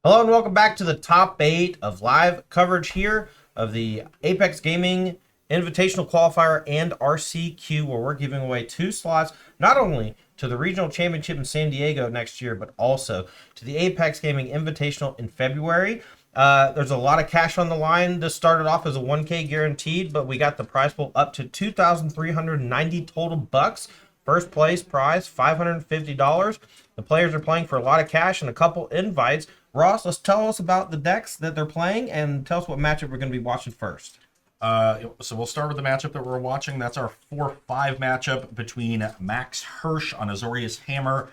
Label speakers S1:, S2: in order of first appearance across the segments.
S1: Hello and welcome back to the top 8 of live coverage here of the Apex Gaming Invitational Qualifier and RCQ, where we're giving away 2 slots not only to the Regional Championship in San Diego next year, but also to the Apex Gaming Invitational in February. There's a lot of cash on the line. This started off as a 1K guaranteed, but we got the prize pool up to 2,390 total bucks. First place prize, $550. The players are playing for a lot of cash and a couple invites. Ross, let's tell us about the decks that they're playing and tell us what matchup we're going to be watching first.
S2: So we'll start with the matchup that we're watching. That's our 4-5 matchup between Max Hirsch on Azorius Hammer.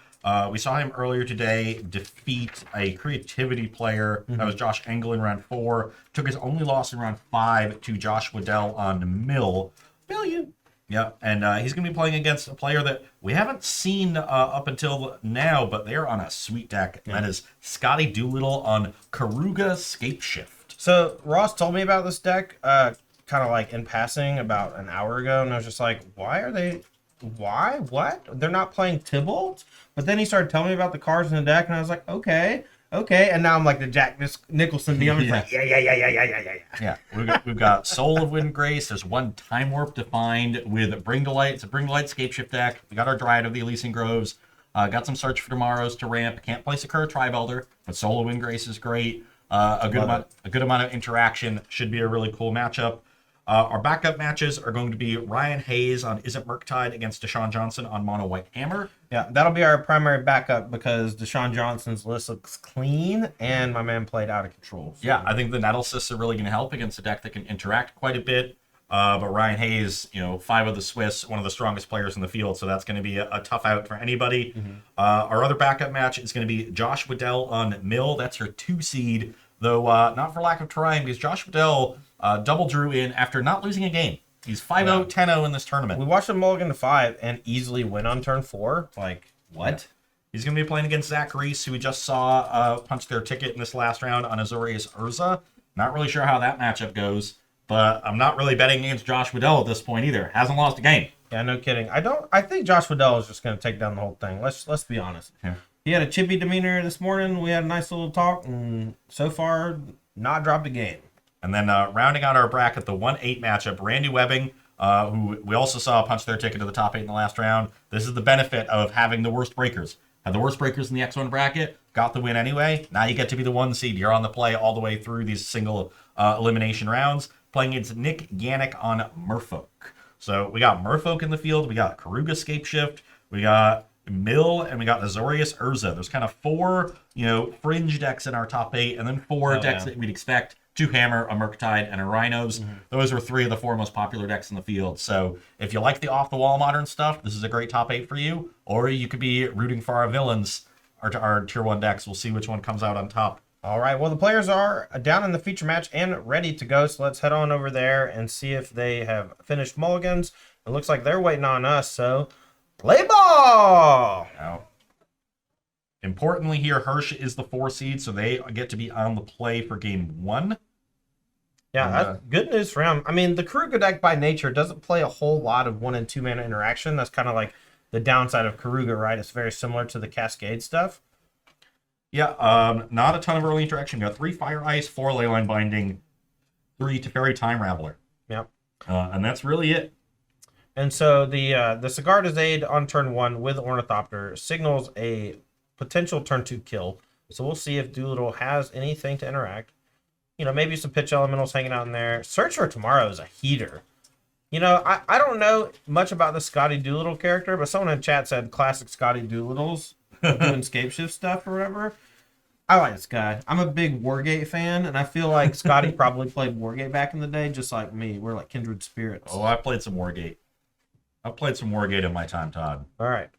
S2: We saw him earlier today defeat a creativity player. That was Josh Engel in round 4. Took his only loss in round 5 to Josh Waddell on Mill.
S1: Billion.
S2: Yeah, and he's going to be playing against a player that we haven't seen up until now, but they're on a sweet deck. Yeah. That is Scotty Doolittle on Keruga Scapeshift.
S1: So Ross told me about this deck kind of like in passing about an hour ago, and I was just like, what? They're not playing Tybalt? But then he started telling me about the cards in the deck, and I was like, okay. And now I'm like the Jack Nicholson deal. Yeah. Like,
S2: Yeah, we've got Soul of Wind Grace. There's one Time Warp defined with Bring to Light. It's a Bring to Light Scapeshift deck. We got our Dryad of the Elysian Groves. Got some Search for Tomorrows to ramp. Can't place a Cur Tri-Belder, but Soul of Wind Grace is great. A good amount of interaction. Should be a really cool matchup. Our backup matches are going to be Ryan Hayes on Isn't Murktide against Deshaun Johnson on Mono White Hammer.
S1: Yeah, that'll be our primary backup because Deshaun Johnson's list looks clean and my man played out of control.
S2: So. Yeah, I think the Nettlecysts are really going to help against a deck that can interact quite a bit. But Ryan Hayes, 5 of the Swiss, one of the strongest players in the field, so that's going to be a tough out for anybody. Our other backup match is going to be Josh Waddell on Mill. That's her 2 seed, though not for lack of trying, because Josh Waddell double drew in after not losing a game. He's 5-0, 10-0 in this tournament.
S1: We watched him mulligan to 5 and easily win on turn 4. Like, what? Yeah.
S2: He's going to be playing against Zach Reese, who we just saw punch their ticket in this last round on Azorius Urza. Not really sure how that matchup goes, but I'm not really betting against Josh Waddell at this point either. Hasn't lost a game.
S1: Yeah, no kidding. I think Josh Waddell is just going to take down the whole thing. Let's be honest.
S2: Yeah.
S1: He had a chippy demeanor this morning. We had a nice little talk, and so far, not dropped a game.
S2: And then rounding out our bracket, the 1-8 matchup, Randy Webbing, who we also saw punch their ticket to the top 8 in the last round. This is the benefit of having the worst breakers. Had the worst breakers in the X1 bracket, got the win anyway. Now you get to be the 1 seed. You're on the play all the way through these single elimination rounds, playing against Nick Gannick on Merfolk. So we got Merfolk in the field. We got Keruga Scapeshift. We got Mill, and we got Azorius Urza. There's kind of 4, fringe decks in our top 8, and then 4 decks that we'd expect. 2 Hammer, a Murktide, and a Rhinos. Those are 3 of the 4 most popular decks in the field. So if you like the off-the-wall modern stuff, this is a great top 8 for you. Or you could be rooting for our villains, our Tier 1 decks. We'll see which one comes out on top.
S1: All right, well, the players are down in the feature match and ready to go. So let's head on over there and see if they have finished mulligans. It looks like they're waiting on us, so play ball!
S2: Now, importantly here, Hirsch is the 4 seed, so they get to be on the play for game 1.
S1: Yeah, that's good news for him. I mean, the Keruga deck by nature doesn't play a whole lot of 1 and 2 mana interaction. That's kind of like the downside of Keruga, right? It's very similar to the Cascade stuff.
S2: Yeah, not a ton of early interaction. You got 3 Fire Ice, 4 Leyline Binding, 3 Teferi Time Raveler.
S1: Yep.
S2: And that's really it.
S1: And so the Sigarda's Aid on turn 1 with Ornithopter signals a potential turn 2 kill. So we'll see if Doolittle has anything to interact. Maybe some pitch elementals hanging out in there. Search for Tomorrow is a heater. I don't know much about the Scotty Doolittle character, but someone in chat said classic Scotty Doolittles doing Scapeshift stuff or whatever. I like this guy. I'm a big Wargate fan, and I feel like Scotty probably played Wargate back in the day, just like me. We're like kindred spirits.
S2: Oh, I played some Wargate. I've played some Wargate in my time, Todd.
S1: All right.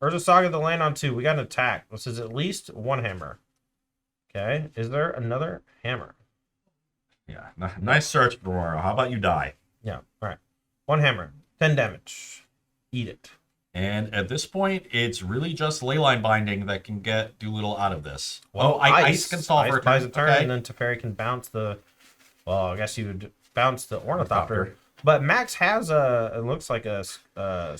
S1: Urza Saga the land on 2. We got an attack. This is at least 1 hammer. Okay. Is there another hammer?
S2: Yeah. Nice search, Aurora. How about you die?
S1: Yeah. All right. 1 hammer. 10 damage. Eat it.
S2: And at this point, it's really just Leyline Binding that can get Doolittle out of this.
S1: Well,
S2: Ice can stall for a
S1: turn.
S2: Okay.
S1: And then Teferi can bounce the... Well, I guess you would bounce the Ornithopter. But Max has it looks like I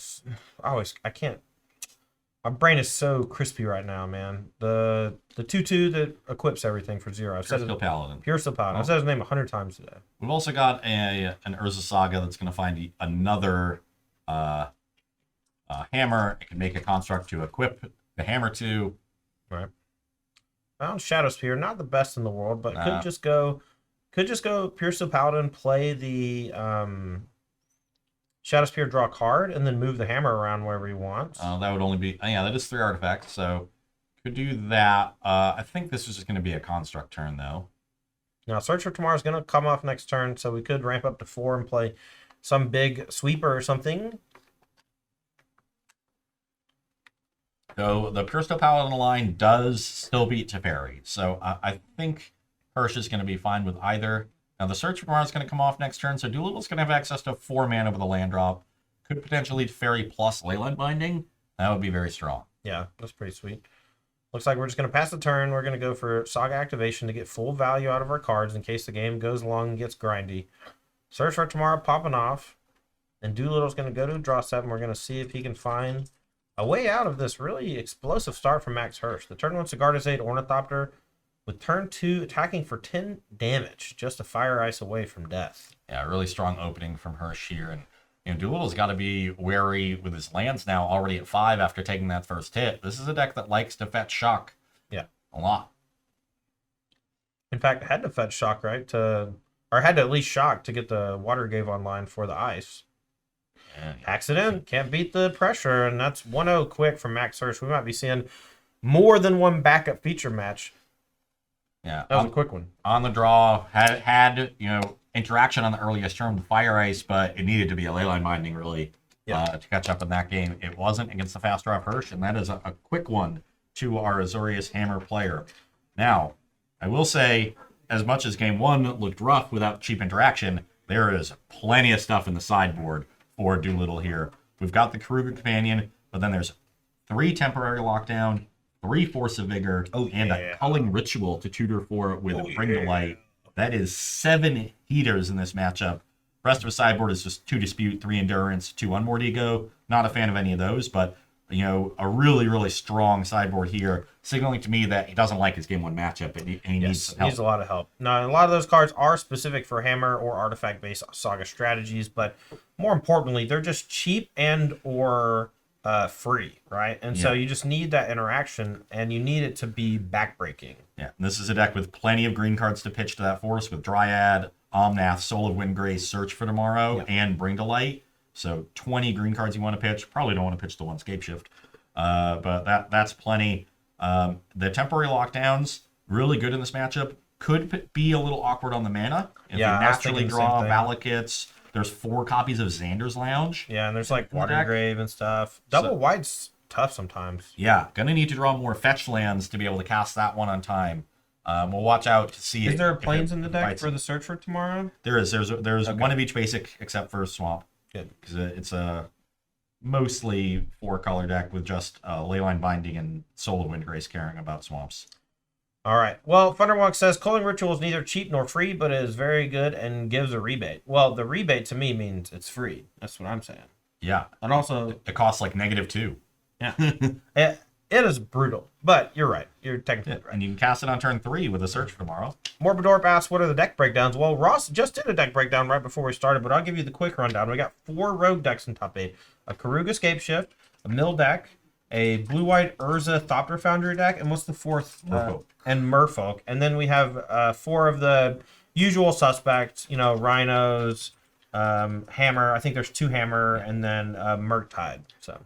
S1: My brain is so crispy right now, man. The 2/2 that equips everything for 0. I've said
S2: Pure Steel Paladin.
S1: Pure Steel Paladin. I've said his name 100 times today.
S2: We've also got an Urza Saga that's going to find another hammer. It can make a construct to equip the hammer to.
S1: Right. Found Shadow Spear, not the best in the world, but could just go Pure Steel Paladin, play the Shadow Spear, draw a card, and then move the hammer around wherever he wants.
S2: That would only be that is 3 artifacts, so could do that. I think this is just going to be a construct turn though.
S1: Now Search for Tomorrow is going to come off next turn, so we could ramp up to 4 and play some big sweeper or something.
S2: So the Pure Steel Paladin line does still beat Teferi, so I think Hirsch is going to be fine with either. Now the Search for Tomorrow is going to come off next turn, so Doolittle's going to have access to 4 mana with a land drop. Could potentially Teferi plus Leyline Binding. That would be very strong.
S1: Yeah, that's pretty sweet. Looks like we're just going to pass the turn. We're going to go for Saga Activation to get full value out of our cards in case the game goes long and gets grindy. Search for Tomorrow popping off. And Doolittle's going to go to draw 7. We're going to see if he can find a way out of this really explosive start from Max Hirsch. The turn 1 Cigar to Zade Ornithopter with turn 2 attacking for 10 damage. Just a Fire Ice away from death.
S2: Yeah, really strong opening from Hirsch here. And Doolittle's got to be wary with his lands now already at 5 after taking that first hit. This is a deck that likes to fetch Shock a lot.
S1: In fact, had to fetch Shock, right? Or had to at least Shock to get the Water Gave online for the ice.
S2: Yeah.
S1: Hacks it in. Can't beat the pressure. And that's 1-0 quick from Max Hirsch. We might be seeing more than one backup feature match.
S2: Yeah.
S1: That was a quick one.
S2: On the draw, had interaction on the earliest turn with Fire Ice, but it needed to be a Leyline Binding really to catch up in that game. It wasn't against the fast draw of Hirsch, and that is a quick one to our Azorius Hammer player. Now, I will say, as much as game 1 looked rough without cheap interaction, there is plenty of stuff in the sideboard for Doolittle here. We've got the Keruga Companion, but then there's 3 Temporary Lockdown, 3 Force of Vigor, and a Culling Ritual to tutor for with Bring to Light. That is 7 heaters in this matchup. The rest of his sideboard is just 2 Dispute, 3 Endurance, 2 Unmoored Ego. Not a fan of any of those, but a really, really strong sideboard here, signaling to me that he doesn't like his game 1 matchup and he needs some help.
S1: Needs a lot of help. Now, a lot of those cards are specific for Hammer or artifact-based Saga strategies, but more importantly, they're just cheap and or free, right? And so you just need that interaction, and you need it to be backbreaking.
S2: Yeah, and this is a deck with plenty of green cards to pitch to that force with Dryad, Omnath, Soul of Windgrace, Search for Tomorrow, and Bring to Light. So 20 green cards you want to pitch. Probably don't want to pitch the 1 Scapeshift, but that's plenty. The temporary lockdowns, really good in this matchup. Could be a little awkward on the mana. If you naturally draw Valakits, there's 4 copies of Xander's Lounge.
S1: Yeah, and there's like Water Grave and stuff. Double White's tough sometimes.
S2: Yeah, gonna need to draw more fetch lands to be able to cast that one on time. We'll watch out to see.
S1: Is there planes in the deck for the Search for Tomorrow?
S2: There is. There's one of each basic except for Swamp.
S1: Good.
S2: Because it's a mostly 4-color deck with just Leyline Binding and Soul of Windgrace caring about swamps.
S1: All right. Well, Thunderwalk says Culling Ritual is neither cheap nor free, but it is very good and gives a rebate. Well, the rebate to me means it's free. That's what I'm saying.
S2: Yeah.
S1: And also,
S2: it costs like -2.
S1: Yeah. It is brutal, but you're right. You're technically right.
S2: And you can cast it on turn 3 with a Search for Tomorrow.
S1: Morbidorp asks, what are the deck breakdowns? Well, Ross just did a deck breakdown right before we started, but I'll give you the quick rundown. We got 4 rogue decks in top 8. A Keruga Scapeshift, a Mill deck, a blue-white Urza Thopter Foundry deck, and what's the 4th?
S2: Merfolk.
S1: And Merfolk. And then we have 4 of the usual suspects, Rhinos, Hammer. I think there's 2 Hammer, and then Murktide. So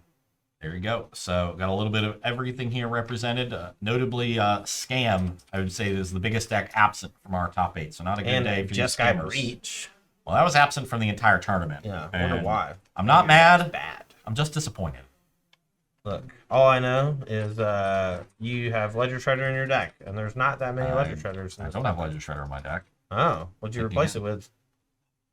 S2: there you go. So got a little bit of everything here represented. Notably, Scam, I would say, is the biggest deck absent from our top 8. So not a good day for you scammers.
S1: Reach.
S2: Well, that was absent from the entire tournament.
S1: Yeah, I wonder why.
S2: I'm not mad.
S1: Bad.
S2: I'm just disappointed.
S1: Look, all I know is you have Ledger Shredder in your deck, and there's not that many Ledger Shredders.
S2: I don't have Ledger Shredder in my deck.
S1: Oh, what'd you replace it with?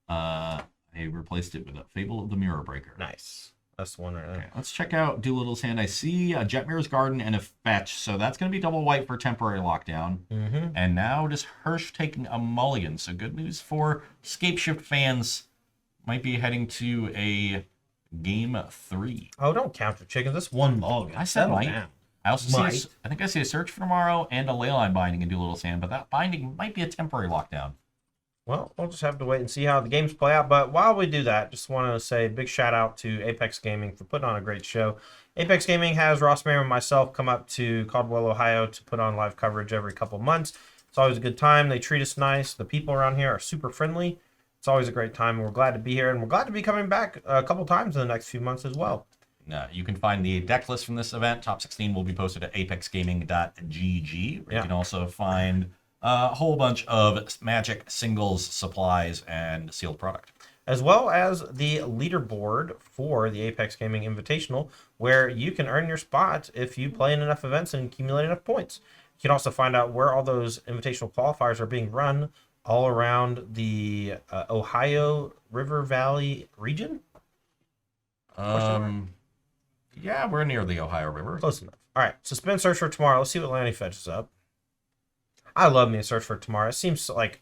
S2: I replaced it with a Fable of the Mirror Breaker.
S1: Nice. That's the one right there.
S2: Okay, let's check out Doolittle's hand. I see a Jetmir's Garden and a Fetch, so that's going to be double white for temporary lockdown.
S1: Mm-hmm.
S2: And now just Hirsch taking a mulligan. So good news for Scapeshift fans. Might be heading to a Game 3.
S1: Oh, don't count your chickens. That's one log.
S2: I said
S1: Settle
S2: might.
S1: down.
S2: I also
S1: Might.
S2: see. I think I see a search for tomorrow and a ley line binding in Doolittle Sand, but that binding might be a temporary lockdown.
S1: Well, we'll just have to wait and see how the games play out. But while we do that, just want to say a big shout out to Apex Gaming for putting on a great show. Apex Gaming has Ross Mayer and myself come up to Caldwell, Ohio to put on live coverage every couple months. It's always a good time. They treat us nice. The people around here are super friendly. It's always a great time. We're glad to be here, and we're glad to be coming back a couple times in the next few months as well.
S2: You can find the deck list from this event. Top 16 will be posted at apexgaming.gg. Where You can also find a whole bunch of Magic singles, supplies, and sealed product.
S1: As well as the leaderboard for the Apex Gaming Invitational, where you can earn your spot if you play in enough events and accumulate enough points. You can also find out where all those invitational qualifiers are being run all around the Ohio River Valley region.
S2: Yeah, we're near the Ohio River.
S1: Close enough. All right, suspend search for tomorrow. Let's see what Lanny fetches up. I love me a search for tomorrow. It seems like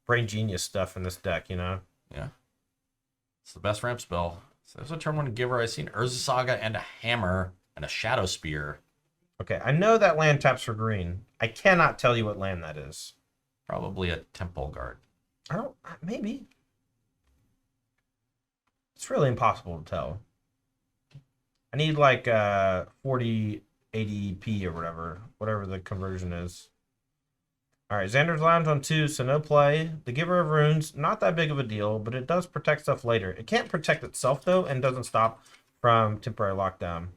S1: brain genius stuff in this deck, you know?
S2: Yeah. It's the best ramp spell. So there's a turn 1 giver. I see an Urza Saga and a hammer and a Shadow Spear.
S1: Okay, I know that land taps for green. I cannot tell you what land that is.
S2: Probably a Temple Guard.
S1: I don't, maybe. It's really impossible to tell. I need like 4080p or whatever the conversion is. All right, Xander's Lounge on 2, so no play. The Giver of Runes, not that big of a deal, but it does protect stuff later. It can't protect itself, though, and doesn't stop from temporary lockdown.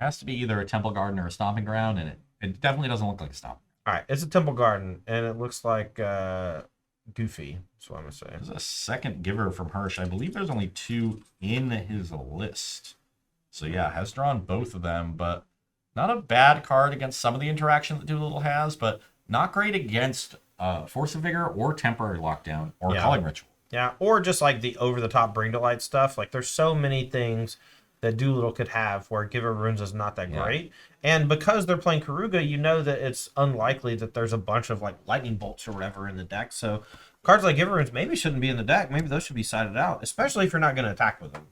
S2: It has to be either a Temple Garden or a Stomping Ground, and it definitely doesn't look like a Stomping.
S1: All right, it's a Temple Garden, and it looks like Goofy. That's what I'm going to say.
S2: There's a second Giver from Hirsch. I believe there's only 2 in his list. So, yeah, has drawn both of them, but not a bad card against some of the interaction that Doolittle has, but not great against Force of Vigor or Temporary Lockdown or Calling Ritual.
S1: Yeah, or just like the over-the-top Bring to Light stuff. Like, there's so many things that Doolittle could have where Giver of Runes is not that great. And because they're playing Keruga, you know that it's unlikely that there's a bunch of, like, Lightning Bolts or whatever in the deck. So cards like Giver of Runes maybe shouldn't be in the deck. Maybe those should be sided out, especially if you're not going to attack with them.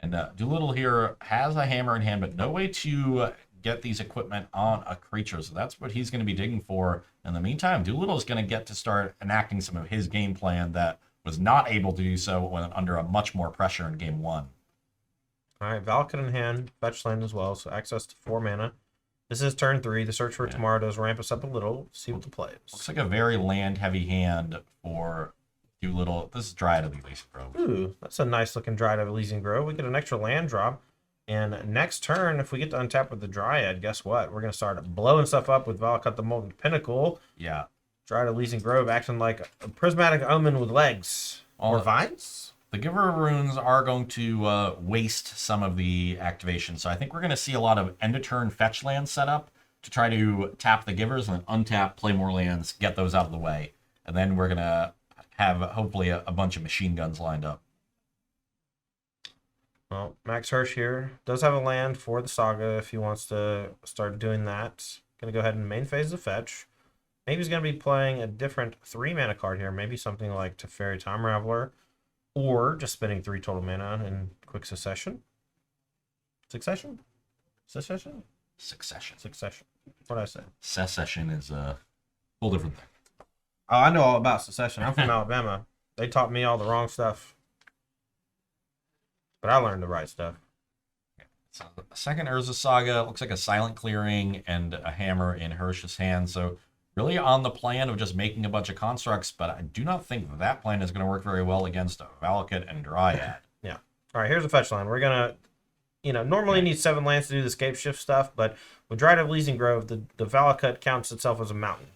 S2: And Doolittle here has a hammer in hand, but no way to get these equipment on a creature. So that's what he's going to be digging for. In the meantime, Doolittle is going to get to start enacting some of his game plan that was not able to do so when under a much more pressure in game 1.
S1: All right, Valakut in hand, fetch land as well, so access to 4 mana. This is turn 3. The search for tomorrow does ramp us up a little. See what the play is.
S2: Looks like a very land-heavy hand for Doolittle. This is Dryad of the Elysian Grove.
S1: Ooh, that's a nice looking Dryad of Elysian Grove. We get an extra land drop. And next turn, if we get to untap with the Dryad, guess what? We're going to start blowing stuff up with Valakut the Molten Pinnacle.
S2: Yeah.
S1: Dryad of Elysian Grove acting like a prismatic omen with legs. Or vines?
S2: The Giver of Runes are going to waste some of the activation. So I think we're going to see a lot of end-of-turn fetch land set up to try to tap the Givers and then untap, play more lands, get those out of the way. And then we're going to have, hopefully, a bunch of machine guns lined up.
S1: Well, Max Hirsch here does have a land for the Saga if he wants to start doing that. Going to go ahead and main phase the fetch. Maybe he's going to be playing a different 3-mana card here. Maybe something like Teferi Time Raveler. Or just spending 3 total mana in quick succession. Succession? Succession?
S2: Succession.
S1: Succession. What did I say?
S2: Secession is a whole different thing.
S1: Oh, I know all about secession. I'm from Alabama. They taught me all the wrong stuff. But I learned the right stuff.
S2: So the second Urza Saga looks like a silent clearing and a hammer in Hirsch's hand. So really on the plan of just making a bunch of constructs, but I do not think that plan is going to work very well against Valakut and Dryad.
S1: Yeah. All right, here's a fetch line. We're going to, normally need 7 lands to do the Scapeshift stuff, but with Dryad of Elysian Grove, the Valakut counts itself as a mountain.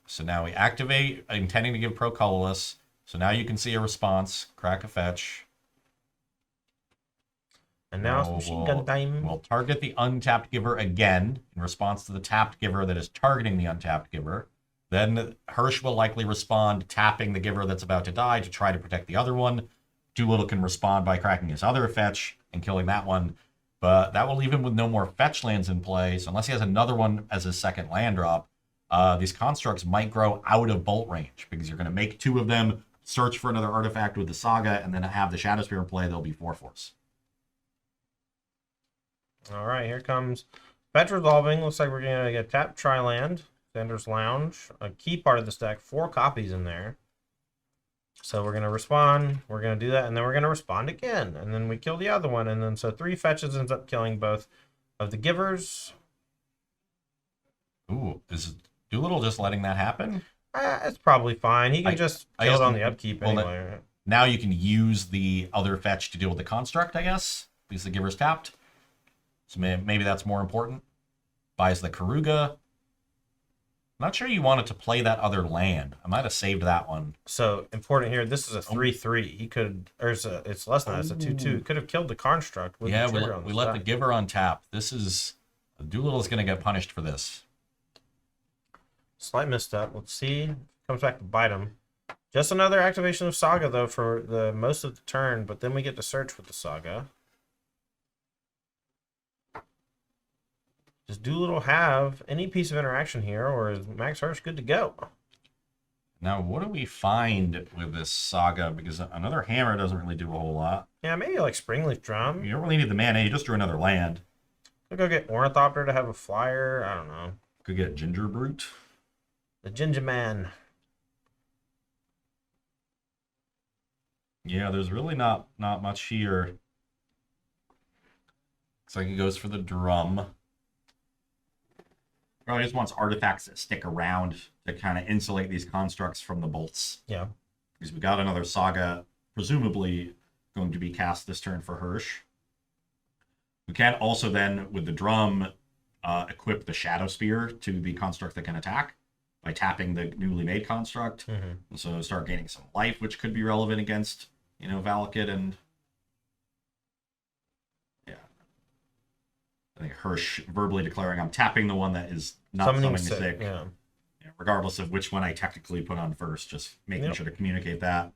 S2: So now we activate, intending to give Pro Colorless. So now you can see a response, crack a fetch.
S1: And now it's machine gun time.
S2: We'll target the untapped Giver again in response to the tapped Giver that is targeting the untapped Giver. Then Hirsch will likely respond, tapping the Giver that's about to die to try to protect the other one. Doolittle can respond by cracking his other fetch and killing that one. But that will leave him with no more fetch lands in play. So unless he has another one as his second land drop, these constructs might grow out of bolt range because you're going to make 2 of them, search for another artifact with the Saga, and then have the Shadow Spear in play. They'll be 4/4.
S1: All right, here comes Fetch Resolving. Looks like we're going to get Tap Triland, Xander's Lounge, a key part of this deck, 4 copies in there. So we're going to respond, we're going to do that, and then we're going to respond again. And then we kill the other one. And then so 3 fetches ends up killing both of the givers.
S2: Ooh, is Doolittle just letting that happen?
S1: It's probably fine. He can just kill it on the upkeep
S2: well,
S1: anyway.
S2: Now you can use the other fetch to deal with the construct, I guess, because the giver's tapped. So maybe that's more important. Buys the Keruga. Not sure you wanted to play that other land. I might have saved that one.
S1: So important here. This is a 3/3. He could, or it's less than that. It's a 2/2. He could have killed the construct. With
S2: Yeah,
S1: the trigger on
S2: we
S1: the
S2: let
S1: side.
S2: the giver on tap. This is Doolittle's going to get punished for this.
S1: Slight misstep. Let's see. Comes back to bite him. Just another activation of Saga though for the most of the turn, but then we get to search with the Saga. Does Doolittle have any piece of interaction here, or is Max Hirsch good to go?
S2: Now, what do we find with this Saga? Because another hammer doesn't really do a whole lot.
S1: Yeah, maybe like Springleaf Drum.
S2: You don't really need the mana. You just drew another land.
S1: Could go get Ornithopter to have a flyer. I don't know.
S2: Could get Ginger Brute.
S1: The Ginger Man.
S2: Yeah, there's really not much here. Looks like he goes for the drum. Probably just wants artifacts that stick around to kind of insulate these constructs from the bolts.
S1: Yeah.
S2: Because we got another Saga, presumably going to be cast this turn for Hirsch. We can also then, with the drum, equip the Shadow Spear to the construct that can attack by tapping the newly made construct.
S1: Mm-hmm.
S2: So start gaining some life, which could be relevant against, Valakut and... Yeah. I think Hirsch verbally declaring, I'm tapping the one that is not summoning sick.
S1: Yeah.
S2: Regardless of which one I technically put on first, just making sure to communicate that.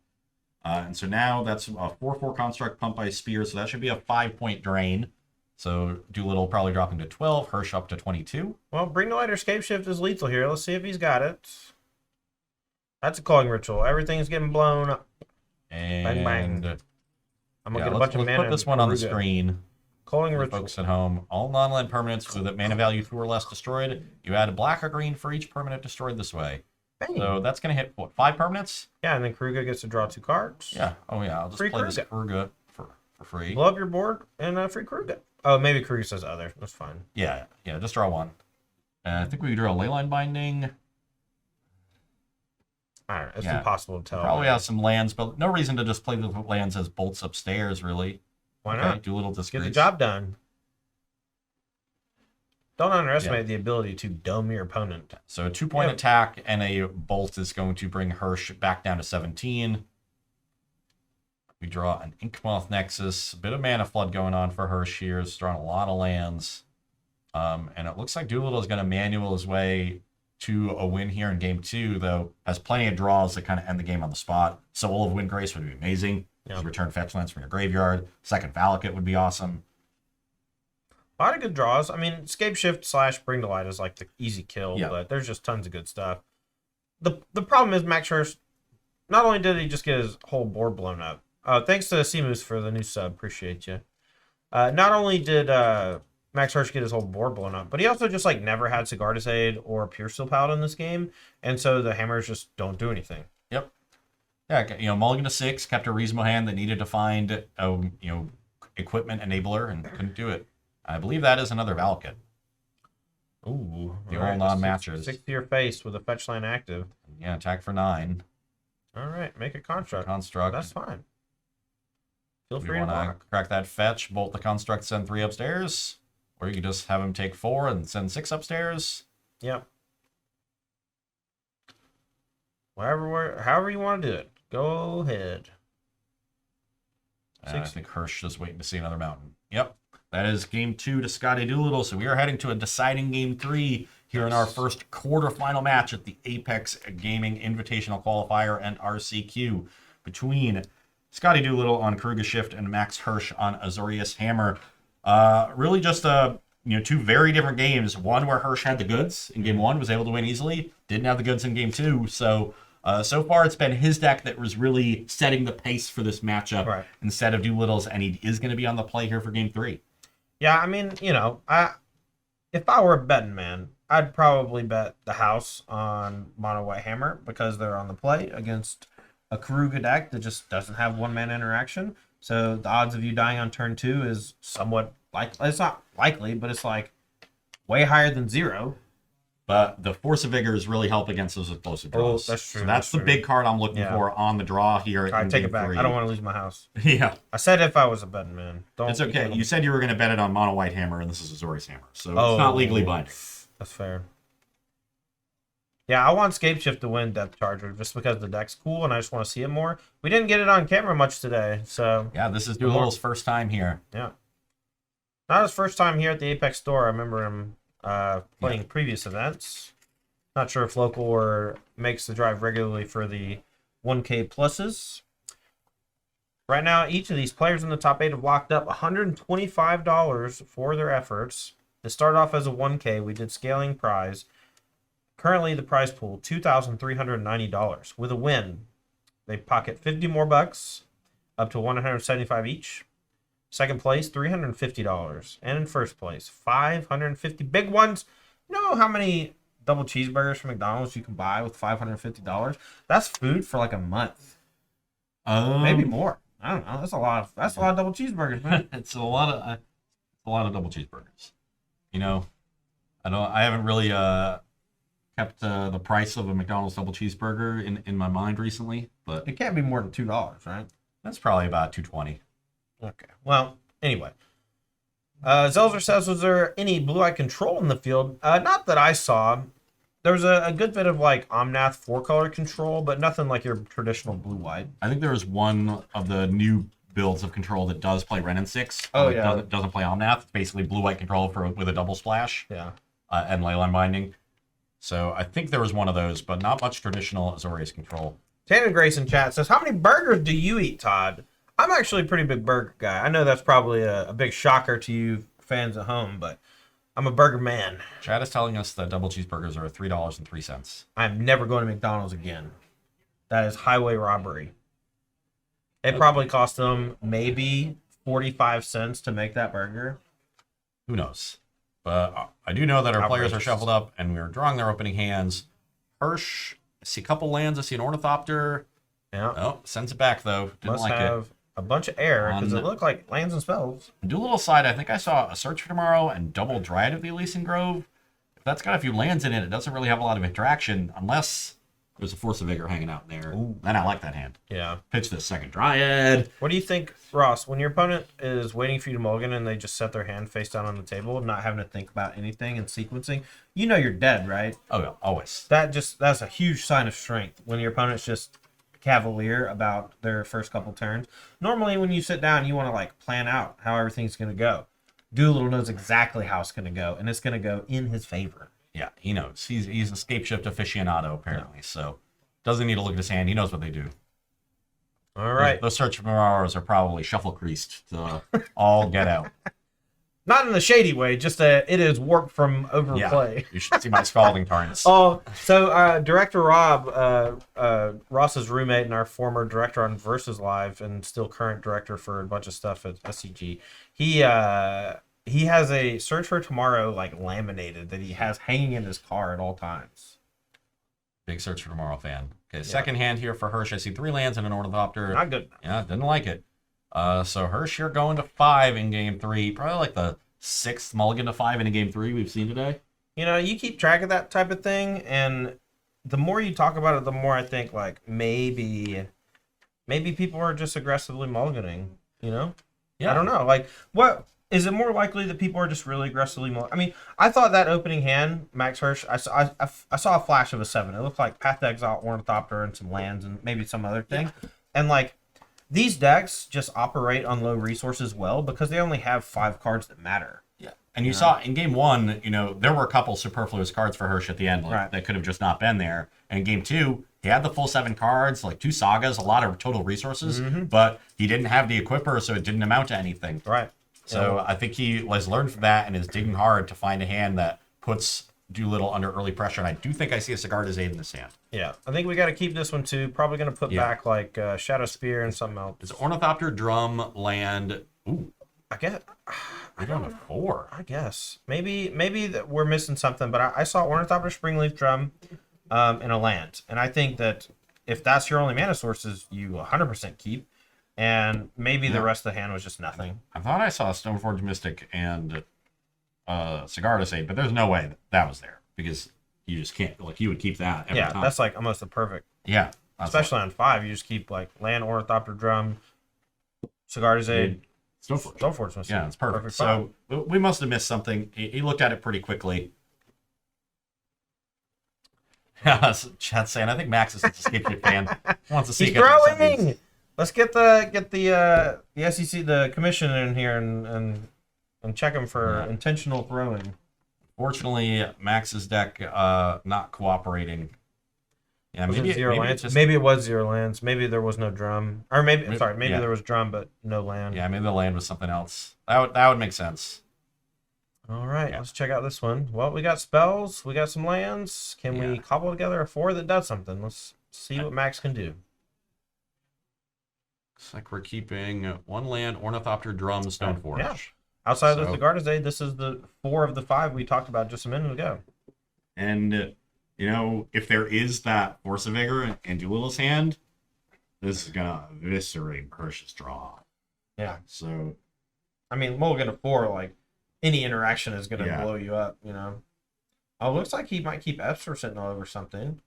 S2: And so now that's a 4/4 construct pumped by Spear, so that should be a 5-point drain. So Doolittle probably dropping to 12, Hirsch up to 22.
S1: Well, Bring to Light or Scapeshift is lethal here. Let's see if he's got it. That's a calling ritual. Everything's getting blown up.
S2: And
S1: bang, bang. I'm going to get a bunch of mana.
S2: Let's put this one on the
S1: Keruga.
S2: screen.
S1: Calling
S2: For
S1: ritual.
S2: folks at home. All non-land permanents with a mana value 2 or less destroyed. You add a black or green for each permanent destroyed this way.
S1: Bang.
S2: So that's going to hit, what, 5 permanents?
S1: Yeah, and then Keruga gets to draw 2 cards.
S2: Yeah. Oh, yeah. I'll just
S1: Free
S2: play this
S1: Keruga.
S2: Keruga for free.
S1: Blow up your board and free Keruga. Oh, maybe Keruga says other. That's fine.
S2: Yeah, just draw 1. I think we could draw a Leyline Binding.
S1: All right, it's
S2: Yeah.
S1: impossible to tell.
S2: Probably have some lands, but no reason to just play the lands as bolts upstairs, really.
S1: Why
S2: Okay,
S1: not?
S2: do a little
S1: Get
S2: disgrace.
S1: the job done. Don't underestimate the ability to dome your opponent.
S2: So a 2-point attack and a bolt is going to bring Hirsch back down to 17. We draw an Inkmoth Nexus. A bit of mana flood going on for Hirsch here. He's drawing a lot of lands. And it looks like Doolittle is going to manual his way to a win here in game 2, though has plenty of draws that kind of end the game on the spot. Soul of Windgrace would be amazing.
S1: Yep.
S2: Return fetch lands from your graveyard. Second Valakut would be awesome.
S1: A lot of good draws. I mean, Scapeshift / Bring to Light is like the easy kill,
S2: Yeah.
S1: but there's just tons of good stuff. The problem is Max Hirsch, not only did he just get his whole board blown up, thanks to Seamus for the new sub, appreciate you. Not only did Max Hirsch get his whole board blown up, but he also just like never had Sigarda's Aid or Pure Steel Paladin in this game, and so the hammers just don't do anything.
S2: Yep. Yeah, mulligan to 6, kept a reasonable hand that needed to find equipment enabler and couldn't do it. I believe that is another Valakut.
S1: Ooh.
S2: The all non-matchers.
S1: 6 to your face with a fetch line active.
S2: Yeah, attack for 9.
S1: All right, make a construct.
S2: Construct.
S1: That's fine. Feel
S2: We
S1: free to
S2: want to
S1: block.
S2: crack that fetch, bolt the construct, send 3 upstairs. Or you could just have him take 4 and send 6 upstairs.
S1: Yep. However you want to do it. Go ahead.
S2: I think Hirsch is waiting to see another mountain. Yep. That is game 2 to Scotty Doolittle. So we are heading to a deciding game 3 here in our first quarterfinal match at the Apex Gaming Invitational Qualifier and RCQ between Scotty Doolittle on Keruga and Max Hirsch on Azorius Hammer. Really just 2 very different games. One where Hirsch had the goods in game 1, was able to win easily. Didn't have the goods in game 2. So far it's been his deck that was really setting the pace for this matchup instead of Doolittle's, and he is going to be on the play here for game 3.
S1: Yeah, I mean, if I were a betting man, I'd probably bet the house on Mono White Hammer because they're on the play against a Keruga deck that just doesn't have one mana interaction. So the odds of you dying on turn 2 is somewhat likely. It's not likely, but it's like way higher than 0.
S2: But the Force of Vigors really help against those explosive draws.
S1: That's true.
S2: So that's the big card I'm looking for on the draw here.
S1: I take
S2: game
S1: it back.
S2: 3.
S1: I don't want to lose my house.
S2: Yeah.
S1: I said if I was a betting man.
S2: It's okay. You said you were going to bet it on Mono White Hammer, and this is Azorius Hammer. So it's
S1: Oh.
S2: not legally binding.
S1: That's fair. Yeah, I want Scapeshift to win Death Charger just because the deck's cool and I just want to see it more. We didn't get it on camera much today, so...
S2: Yeah, this is Doolittle's first time here.
S1: Yeah. Not his first time here at the Apex store. I remember him playing previous events. Not sure if local or makes the drive regularly for the 1K pluses. Right now, each of these players in the top 8 have locked up $125 for their efforts. To start off as a 1K, we did scaling prize. Currently, the prize pool, $2,390. With a win, they pocket 50 more bucks, up to $175 each. Second place, $350. And in first place, $550. Big ones. You know how many double cheeseburgers from McDonald's you can buy with $550? That's food for like a month. Maybe more. I don't know. That's a lot of double cheeseburgers, man.
S2: It's a lot of double cheeseburgers. I haven't really kept the price of a McDonald's double cheeseburger in my mind recently, but
S1: It can't be more than $2, right?
S2: that's probably about $2.20.
S1: Okay. Well, anyway. Zelzer says, was there any blue-eye control in the field? Not that I saw. There was a good bit of like Omnath 4-color control, but nothing like your traditional blue-white.
S2: I think there is one of the new builds of control that does play Ren and 6.
S1: Oh, yeah.
S2: Doesn't play Omnath. It's basically blue-white control with a double splash.
S1: Yeah.
S2: And Leyline binding. So I think there was one of those, but not much traditional Azorius control.
S1: Tanner Grace in chat says, how many burgers do you eat, Todd? I'm actually a pretty big burger guy. I know that's probably a big shocker to you fans at home, but I'm a burger man.
S2: Chad is telling us that double cheeseburgers are $3.03.
S1: I'm never going to McDonald's again. That is highway robbery. It probably cost them maybe 45 cents to make that burger.
S2: Who knows? But I do know that our players are
S1: Outrageous.
S2: shuffled up, and we're drawing their opening hands. Hirsch, I see a couple lands. I see an Ornithopter.
S1: Yeah.
S2: Oh, sends it back, though. Didn't
S1: Must
S2: like
S1: have a bunch of air because
S2: On-
S1: it looked like lands and spells.
S2: it. Do a little side. I think I saw a Search for Tomorrow and Double Dryad of the Elysian Grove. If that's got a few lands in it, it doesn't really have a lot of interaction unless there's a Force of Vigor hanging out in there.
S1: Ooh.
S2: Then I like that hand.
S1: Yeah.
S2: Pitch this second Dryad.
S1: What do you think, Ross, when your opponent is waiting for you to mulligan and they just set their hand face down on the table, not having to think about anything and sequencing, you know you're dead, right?
S2: Oh, yeah, always.
S1: That's a huge sign of strength when your opponent's just cavalier about their first couple turns. Normally, when you sit down, you want to like plan out how everything's going to go. Doolittle knows exactly how it's going to go, and it's going to go in his favor.
S2: Yeah, he knows. He's a Scapeshift aficionado, apparently. So doesn't need to look at his hand. He knows what they do.
S1: All right.
S2: Those Search for Tomorrows are probably shuffle creased to all get out.
S1: Not in the shady way, just it is warped from overplay.
S2: Yeah, you should see my scalding tarns.
S1: Oh, so Director Rob, Ross's roommate and our former director on Versus Live and still current director for a bunch of stuff at SCG, he has a Search for Tomorrow like laminated that he has hanging in his car at all times.
S2: Big Search for Tomorrow fan. Okay, second hand here for Hirsch. I see 3 lands and an Ornithopter.
S1: Not good.
S2: Yeah, didn't like it. So Hirsch, you're going to 5 in game 3. Probably like the 6th mulligan to 5 in a game 3 we've seen today.
S1: You know, you keep track of that type of thing, and the more you talk about it, the more I think like maybe people are just aggressively mulliganing. You know?
S2: Yeah.
S1: I don't know. Like, what is it more likely that people are just really aggressively I mean, I thought that opening hand, Max Hirsch, I saw a flash of a 7. It looked like Path to Exile, Ornithopter, and some lands, and maybe some other thing. Yeah. And like, these decks just operate on low resources well because they only have 5 cards that matter.
S2: Yeah. And you saw in game 1, there were a couple superfluous cards for Hirsch at the end that could have just not been there. And in game 2, he had the full 7 cards, like 2 sagas, a lot of total resources, but he didn't have the equipper, so it didn't amount to anything.
S1: Right.
S2: So I think he has learned from that and is digging hard to find a hand that puts Doolittle under early pressure. And I do think I see a Cigar Aid in this hand.
S1: Yeah, I think we got to keep this one too. Probably going to put back like Shadow Spear and something else.
S2: It's Ornithopter, Drum, Land. Ooh.
S1: I guess
S2: We're down to 4.
S1: I guess maybe that we're missing something, but I saw Ornithopter Springleaf Drum in a land, and I think that if that's your only mana sources, you 100% keep, and maybe the rest of the hand was just nothing.
S2: I thought I saw Stoneforge Mystic and Cigar to say, but there's no way that was there because you just can't. Like you would keep that every time.
S1: That's like almost the perfect.
S2: Yeah,
S1: Especially on 5, you just keep like land, Ornithopter Drum, Cigar to say,
S2: Stoneforge.
S1: Mystic.
S2: Yeah, it's perfect. So we must have missed something. He looked at it pretty quickly. Chad's saying, I think Max is a Scapeshift fan. Wants to see.
S1: He's growing. Let's get the SEC, the commission in here and check him for intentional throwing.
S2: Fortunately, Max's deck not cooperating. Yeah,
S1: maybe it was 0 lands. Maybe there was no drum, or maybe there was drum but no land.
S2: Yeah, maybe the land was something else. That would make sense.
S1: All right, let's check out this one. Well, we got spells, we got some lands. Can we cobble together a 4 that does something? Let's see what Max can do.
S2: Looks like we're keeping 1 land, Ornithopter, Drum, Stoneforge. Yeah.
S1: Outside of the Gardaze, this is the 4 of the 5 we talked about just a minute ago.
S2: And, if there is that Force of Vigor in Doolittle's hand, this is going to eviscerate Hirsch's draw.
S1: Yeah.
S2: So,
S1: I mean, mulligan to 4, like, any interaction is going to blow you up, Oh, looks like he might keep Esper Sentinel over something.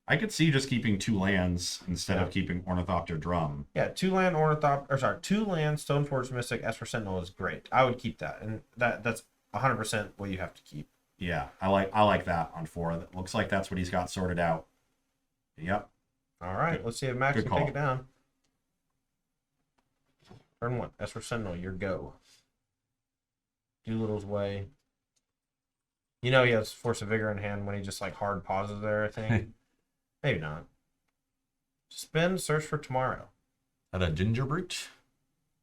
S2: I could see just keeping 2 lands instead of keeping Ornithopter Drum.
S1: Yeah, 2 land Ornithopter, 2 land Stoneforge Mystic Esper Sentinel is great. I would keep that, and that's 100% what you have to keep.
S2: Yeah, I like that on 4. That looks like that's what he's got sorted out. Yep.
S1: All right, let's see if Max can take it down. Turn 1, Esper Sentinel, your go. Doolittle's way. He has Force of Vigor in hand when he just like hard pauses there, I think. Maybe not. Spin, search for tomorrow.
S2: That a Ginger Brute?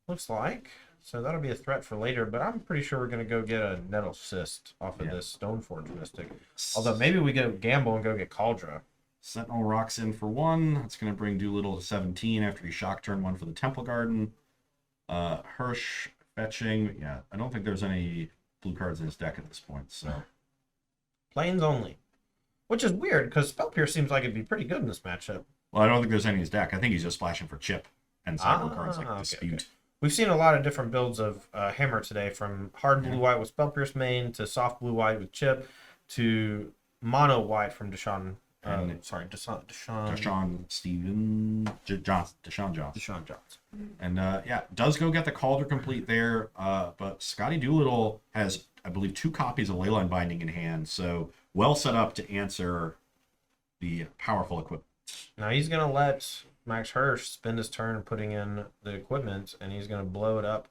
S1: Looks like. So that'll be a threat for later, but I'm pretty sure we're going to go get a Nettle Cyst off of this Stoneforge Mystic. Although maybe we go gamble and go get Cauldra.
S2: Sentinel rocks in for 1. That's going to bring Doolittle to 17 after he shock turn 1 for the Temple Garden. Hirsch fetching. Yeah, I don't think there's any blue cards in his deck at this point. So
S1: Plains only. Which is weird, because Spell Pierce seems like it'd be pretty good in this matchup.
S2: Well, I don't think there's any in his deck. I think he's just flashing for chip and cyber cards like Dispute.
S1: Okay. We've seen a lot of different builds of Hammer today, from hard blue-white with Spell Pierce main, to soft blue-white with chip, to mono-white from Deshaun Johnson.
S2: And does go get the Calder complete there, but Scotty Doolittle has, I believe, 2 copies of Leyline Binding in hand, so well set up to answer the powerful equipment.
S1: Now he's going to let Max Hirsch spend his turn putting in the equipment, and he's going to blow it up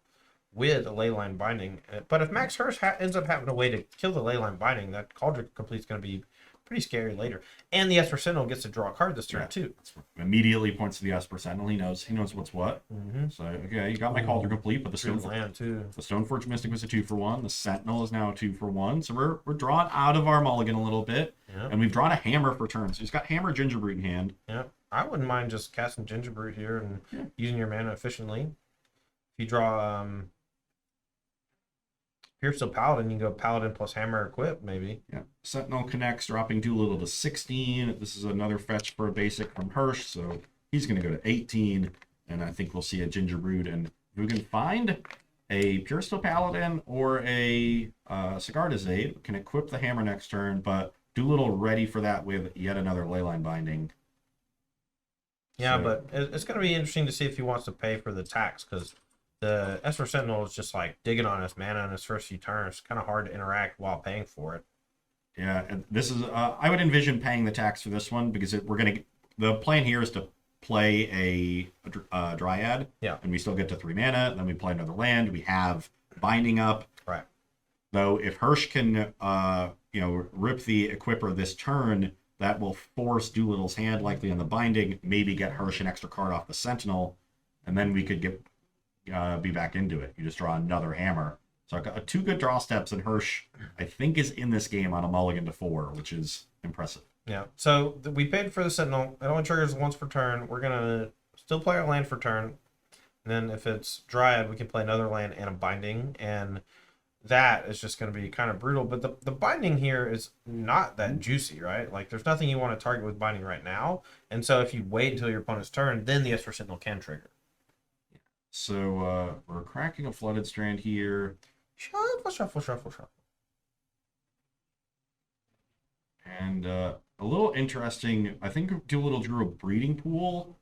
S1: with a Leyline Binding. But if Max Hirsch ends up having a way to kill the Leyline Binding, that Cauldron Complete's going to be pretty scary later. And the Esper Sentinel gets to draw a card this turn too.
S2: Immediately points to the Esper Sentinel. He knows what's what.
S1: Mm-hmm.
S2: So okay, you got my Calder complete, but the Stoneforge Mystic was a 2-for-1. The Sentinel is now a 2-for-1. So we're drawn out of our mulligan a little bit, and we've drawn a Hammer for turn. So he's got Hammer Gingerbread in hand.
S1: Yeah, I wouldn't mind just casting Gingerbread here and using your mana efficiently. If you draw Pierce to Paladin, you can go Paladin plus Hammer equip, maybe.
S2: Yeah. Sentinel connects, dropping Doolittle to 16. This is another fetch for a basic from Hirsch, so he's going to go to 18, and I think we'll see a Gingerbread. And if we can find a Pure Steel Paladin or a Cigar to Zabe, can equip the Hammer next turn, but Doolittle ready for that with yet another Leyline Binding.
S1: Yeah, but it's going to be interesting to see if he wants to pay for the tax, because the Esper Sentinel is just like digging on his mana in his first few turns. Kind of hard to interact while paying for it.
S2: Yeah, and this is I would envision paying the tax for this one, because the plan here is to play a Dryad.
S1: Yeah.
S2: And we still get to 3 mana. Then we play another land. We have Binding up.
S1: Right.
S2: Though if Hirsch can rip the Equipper this turn, that will force Doolittle's hand likely on the Binding. Maybe get Hirsch an extra card off the Sentinel, and then we could be back into it. You just draw another Hammer. So I've got 2 good draw steps, and Hirsch, I think, is in this game on a mulligan to 4, which is impressive.
S1: Yeah. So we paid for the Sentinel. It only triggers once per turn. We're going to still play our land for turn. And then if it's Dryad, we can play another land and a Binding, and that is just going to be kind of brutal. But the Binding here is not that juicy, right? Like, there's nothing you want to target with Binding right now. And so if you wait until your opponent's turn, then the Esper Sentinel can trigger.
S2: So we're cracking a Flooded Strand here.
S1: Shuffle, shuffle, shuffle, shuffle.
S2: And a little interesting, I think Doolittle drew a Breeding Pool.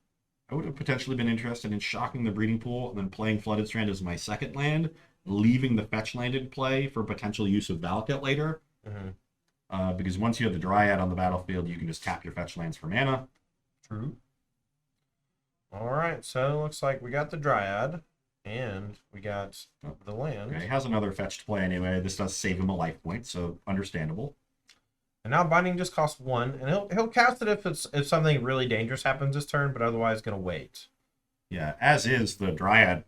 S2: I would have potentially been interested in shocking the Breeding Pool and then playing Flooded Strand as my second land, leaving the fetch land in play for potential use of Valakut later. Because once you have the Dryad on the battlefield, you can just tap your fetch lands for mana.
S1: True. All right, so looks like we got the Dryad, and we got the land.
S2: Okay, he has another fetch to play anyway. This does save him a life point, so understandable.
S1: And now Binding just costs 1, and he'll cast it if something really dangerous happens this turn, but otherwise gonna wait.
S2: Yeah, as is the Dryad,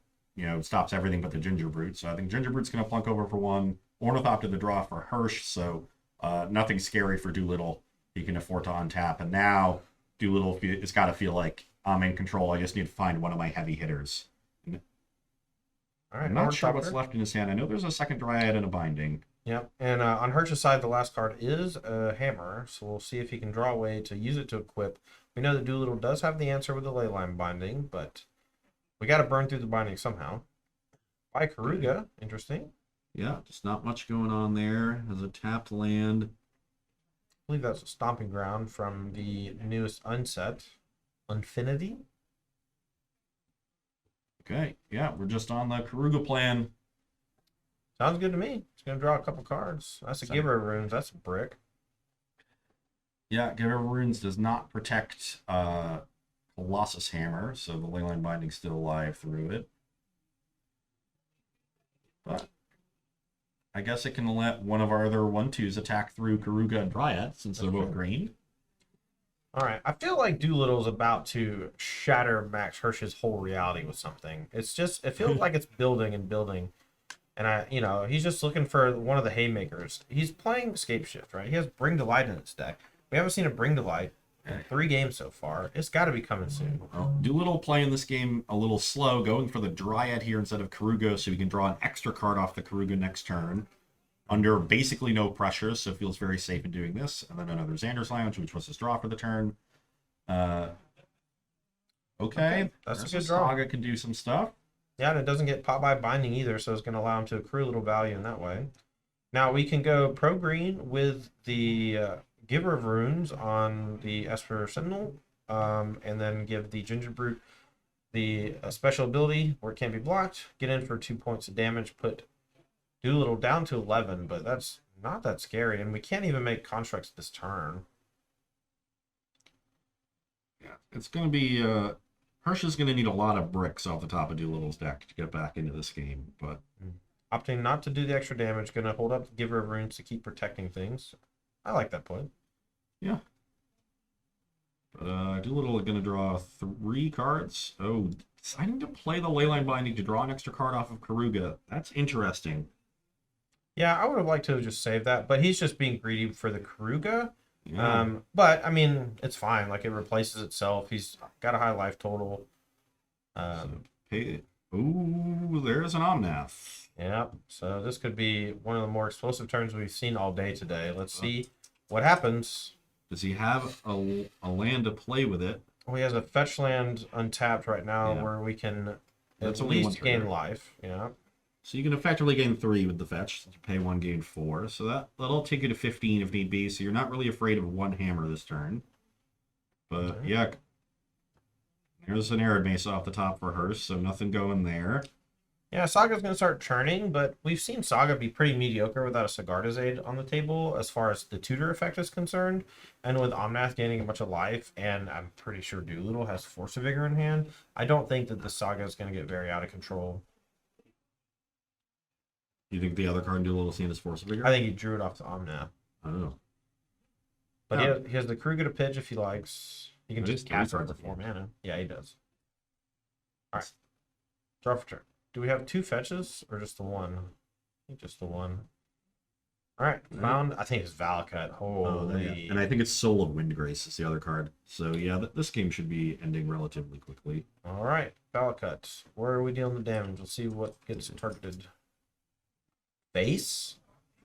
S2: stops everything but the Gingerbrute. So I think Gingerbrute's gonna plunk over for 1. Ornithopter the draw for Hirsch, so nothing scary for Doolittle. He can afford to untap, and now Doolittle it's got to feel like I'm in control. I just need to find one of my heavy hitters.
S1: All right,
S2: I'm not sure what's left in his hand. I know there's a second Dryad and a Binding.
S1: Yep, and on Hirsch's side, the last card is a Hammer, so we'll see if he can draw a way to use it to equip. We know that Doolittle does have the answer with the Leyline Binding, but we got to burn through the Binding somehow. By Keruga, interesting.
S2: Yeah, just not much going on there. Has a tapped land.
S1: I believe that's a Stomping Ground from the newest unset, Infinity.
S2: Okay, yeah, we're just on the Keruga plan.
S1: Sounds good to me. It's going to draw a couple cards. That's a Giver of Runes. That's a brick.
S2: Yeah, Giver of Runes does not protect Colossus Hammer, so the Leyline Binding's still alive through it. But I guess it can let one of our other 1/2s attack through Keruga and Dryad, since they're both green.
S1: All right, I feel like Doolittle's about to shatter Max Hirsch's whole reality with something. It feels like it's building and building. And he's just looking for one of the haymakers. He's playing Scapeshift, right? He has Bring to Light in his deck. We haven't seen a Bring to Light in 3 games so far. It's got to be coming soon.
S2: Well, Doolittle playing this game a little slow, going for the Dryad here instead of Keruga, so he can draw an extra card off the Keruga next turn. Under basically no pressure, so feels very safe in doing this. And then another Xander's Lounge, which was his draw for the turn. Okay.
S1: That's a good draw.
S2: Saga can do some stuff.
S1: Yeah, and it doesn't get popped by Binding either, so it's going to allow him to accrue a little value in that way. Now we can go pro-green with the Giver of Runes on the Esper Sentinel, and then give the Gingerbrute the special ability where it can't be blocked, get in for 2 points of damage, put Doolittle down to 11, but that's not that scary, and we can't even make constructs this turn.
S2: Yeah, it's going to be... Hirsch is going to need a lot of bricks off the top of Doolittle's deck to get back into this game, but...
S1: Opting not to do the extra damage, going to hold up the Giver of Runes to keep protecting things. I like that point.
S2: Yeah. But Doolittle is going to draw 3 cards. Oh, deciding to play the Leyline Binding to draw an extra card off of Keruga. That's interesting.
S1: Yeah, I would have liked to have just saved that, but he's just being greedy for the Keruga.
S2: Yeah.
S1: But I mean, it's fine. Like, it replaces itself. He's got a high life total.
S2: Ooh, there's an Omnath.
S1: Yeah. So this could be one of the more explosive turns we've seen all day today. Let's see what happens.
S2: Does he have a land to play with it?
S1: Well, he has a fetch land untapped right now where we can at least gain life. Yeah.
S2: So you can effectively gain 3 with the fetch. You pay 1, gain 4. So that'll take you to 15 if need be. So you're not really afraid of 1 hammer this turn. But yeah, there's an Arid Mesa off the top for her, so nothing going there.
S1: Yeah, Saga's going to start churning, but we've seen Saga be pretty mediocre without a Sigarda's Aid on the table as far as the tutor effect is concerned. And with Omnath gaining a bunch of life, and I'm pretty sure Doolittle has Force of Vigor in hand, I don't think that the Saga is going to get very out of control.
S2: You think the other card in Doolittle's hand is Force of Vigor?
S1: I think he drew it off the Omnath.
S2: Oh.
S1: But he has the Keruga to pitch if he likes. He can just cast it for 4 mana. Yeah, he does. All right. Draw for turn. Do we have 2 fetches or just the 1? I think just the 1. All right, found. I think it's Valakut.
S2: Oh,
S1: Holy.
S2: yeah. And I think it's Soul of Windgrace is the other card. So yeah, this game should be ending relatively quickly.
S1: All right, Valakut. Where are we dealing the damage? We'll see what gets targeted. Base.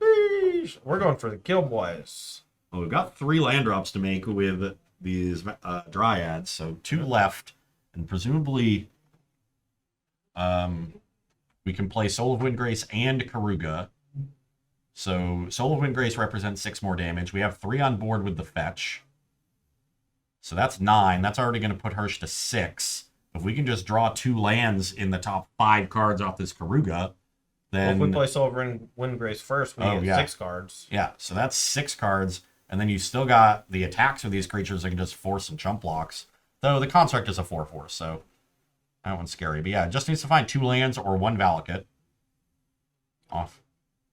S1: Sheesh. We're going for the kill, boys.
S2: Well, we've got 3 land drops to make with these Dryads, so 2 left, and presumably we can play Soul of Windgrace and Keruga. So Soul of Windgrace represents 6 more damage. We have 3 on board with the fetch. So that's 9. That's already going to put Hirsch to 6. If we can just draw 2 lands in the top 5 cards off this Keruga, then...
S1: Well, if we play Silver Windgrace first, we get 6 cards.
S2: Yeah, so that's 6 cards. And then you still got the attacks of these creatures that can just force some chump blocks. Though the construct is a 4/4, so that one's scary. But yeah, it just needs to find 2 lands or 1 Valakut off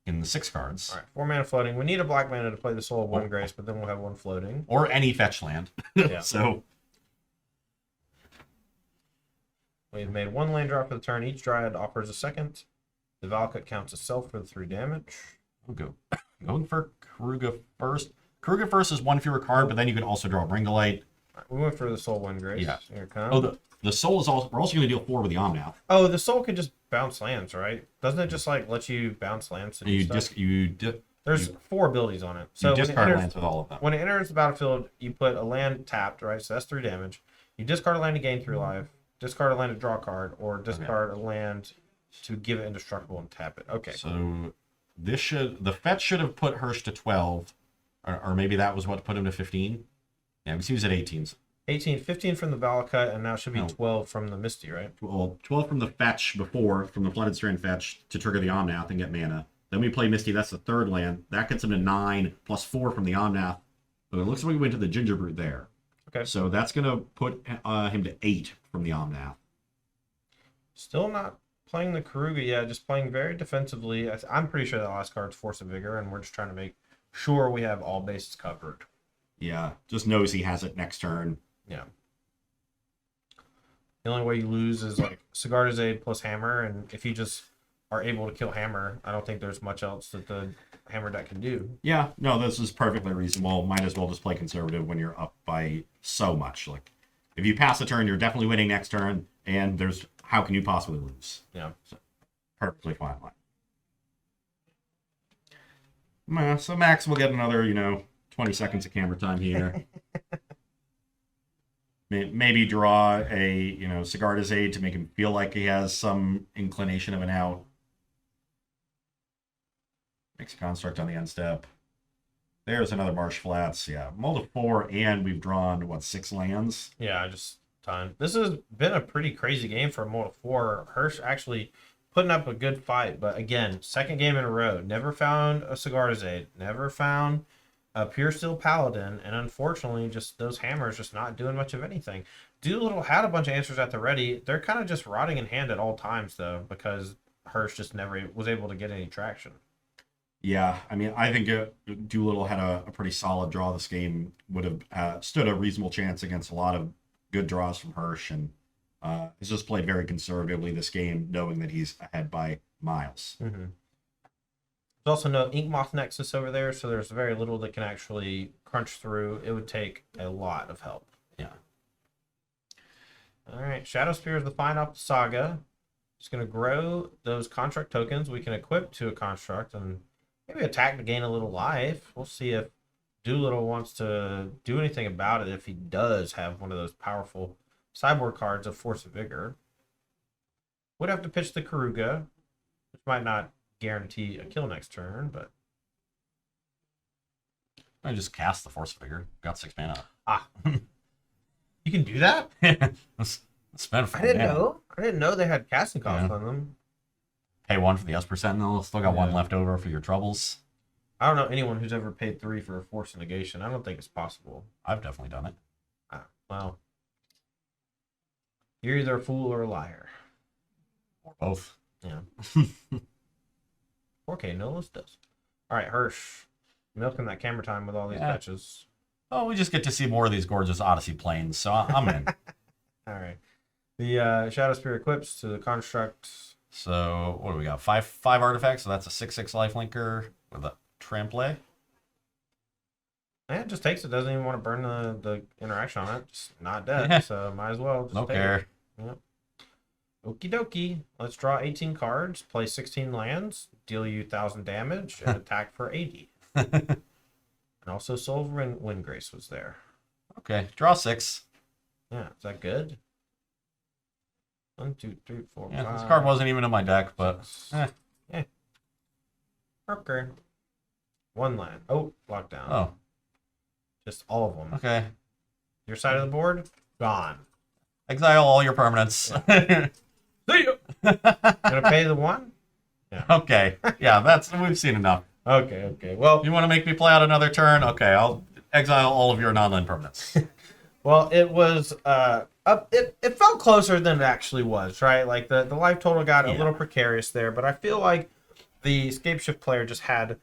S2: in the 6 cards.
S1: All right, 4 mana floating. We need a black mana to play the Soul of Windgrace, but then we'll have 1 floating.
S2: Or any fetch land.
S1: Yeah.
S2: So
S1: we've made 1 land drop for the turn. Each Dryad offers a second. The Valakut counts itself for the 3 damage.
S2: we'll go. Going for Keruga first. Keruga first is 1 fewer card, but then you can also draw Bring to Light.
S1: All right, we went for the Soul Windgrace.
S2: Yeah.
S1: Here it comes.
S2: Oh, the soul is also... We're also going to deal 4 with the Omnath.
S1: Oh, the Soul can just bounce lands, right? Doesn't it just like let you bounce lands?
S2: And
S1: There's 4 abilities on it. So
S2: you
S1: when it
S2: discard
S1: enters,
S2: lands with all of them.
S1: when it enters the battlefield, you put a land tapped, right? So that's 3 damage. You discard a land to gain 3 life, discard a land to draw a card, or discard a land to give it indestructible and tap it. Okay.
S2: So the fetch should have put Hirsch to 12, or maybe that was what put him to 15. Yeah, because he was at 18.
S1: 18, 15 from the Valakut, and now it should be
S2: No.
S1: 12 from the Misty, right?
S2: Well, 12 from the fetch before, from the Flooded Strand fetch to trigger the Omnath and get mana. Then we play Misty, that's the 3rd land. That gets him to 9, plus 4 from the Omnath. So it looks like we went to the Gingerbread there.
S1: Okay.
S2: So that's going to put him to 8 from the Omnath.
S1: Still not playing the Keruga yet, just playing very defensively. I'm pretty sure that last card's Force of Vigor, and we're just trying to make sure we have all bases covered.
S2: Yeah, just knows he has it next turn.
S1: Yeah. The only way you lose is like Sigarda's Aid plus Hammer, and if you just are able to kill Hammer, I don't think there's much else that the Hammer deck can do.
S2: Yeah, no, this is perfectly reasonable. Might as well just play conservative when you're up by so much. Like, if you pass a turn, you're definitely winning next turn, and how can you possibly lose?
S1: Yeah.
S2: So, perfectly fine line. So Max will get another, 20 seconds of camera time here. Maybe draw a, Sigarda's Aid to make him feel like he has some inclination of an out. Makes a construct on the end step. There's another Marsh Flats. Yeah, mull to 4, and we've drawn, 6 lands?
S1: Yeah, just time. This has been a pretty crazy game for a Mortal 4. Hirsch actually putting up a good fight, but again, 2nd game in a row. Never found a Sigarda's Aid. Never found a Pure Steel Paladin, and unfortunately, just those hammers just not doing much of anything. Doolittle had a bunch of answers at the ready. They're kind of just rotting in hand at all times, though, because Hirsch just never was able to get any traction.
S2: Yeah, I mean, I think Doolittle had a pretty solid draw. This game would have stood a reasonable chance against a lot of good draws from Hirsch, and he's just played very conservatively this game, knowing that he's ahead by miles.
S1: Mm-hmm. There's also no Ink Moth Nexus over there, so there's very little that can actually crunch through. It would take a lot of help.
S2: Yeah.
S1: All right, Shadow Spear is the fine off the Saga. It's going to grow those construct tokens we can equip to a construct and maybe attack to gain a little life. We'll see if Doolittle wants to do anything about it if he does have one of those powerful sideboard cards of Force of Vigor. Would have to pitch the Keruga, which might not guarantee a kill next turn, but
S2: I just cast the Force Figure. Got 6 mana.
S1: You can do that?
S2: Spend 4
S1: I didn't
S2: mana.
S1: know. I didn't know they had casting costs on them.
S2: Pay 1 for the Esper Sentinel. Still got 1
S1: Yeah.
S2: left over for your troubles.
S1: I don't know anyone who's ever paid 3 for a Force of Negation. I don't think it's possible.
S2: I've definitely done it.
S1: Well, you're either a fool or a liar.
S2: Or both.
S1: Yeah. 4K, no list does. All right, Hirsch. Milking that camera time with all these matches.
S2: Oh, we just get to see more of these gorgeous Odyssey planes, so I'm in.
S1: All right. The Shadow Spear equips to the construct.
S2: So, what do we got? 5 artifacts, so that's a 6/6 lifelinker with a Tramplay.
S1: Yeah, it just takes it. Doesn't even want to burn the interaction on it. Just not dead,
S2: Yeah.
S1: so might as well. Just
S2: No
S1: take
S2: care.
S1: it. Yep. Okie dokie. Let's draw 18 cards, play 16 lands, deal you 1,000 damage, and attack for 80. And also Silver Windgrace was there.
S2: Okay, draw 6.
S1: Yeah, is that good? 1, 2, 3, 4,
S2: Yeah,
S1: 5.
S2: this card wasn't even in my deck, but
S1: Okay. 1 land. Oh, lockdown.
S2: oh,
S1: Just all of them.
S2: okay.
S1: Your side of the board, gone.
S2: Exile all your permanents.
S1: See ya. Gonna pay the 1?
S2: Okay, yeah, we've seen enough.
S1: Okay. Well,
S2: You want to make me play out another turn? Okay, I'll exile all of your non-land permanents.
S1: Well, it was it felt closer than it actually was, right? Like the life total got a little precarious there, but I feel like the Scapeshift player just had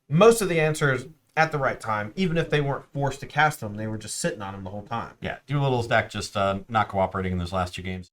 S1: most of the answers at the right time, even if they weren't forced to cast them, they were just sitting on them the whole time.
S2: Yeah, Doolittle's deck just not cooperating in those last 2 games.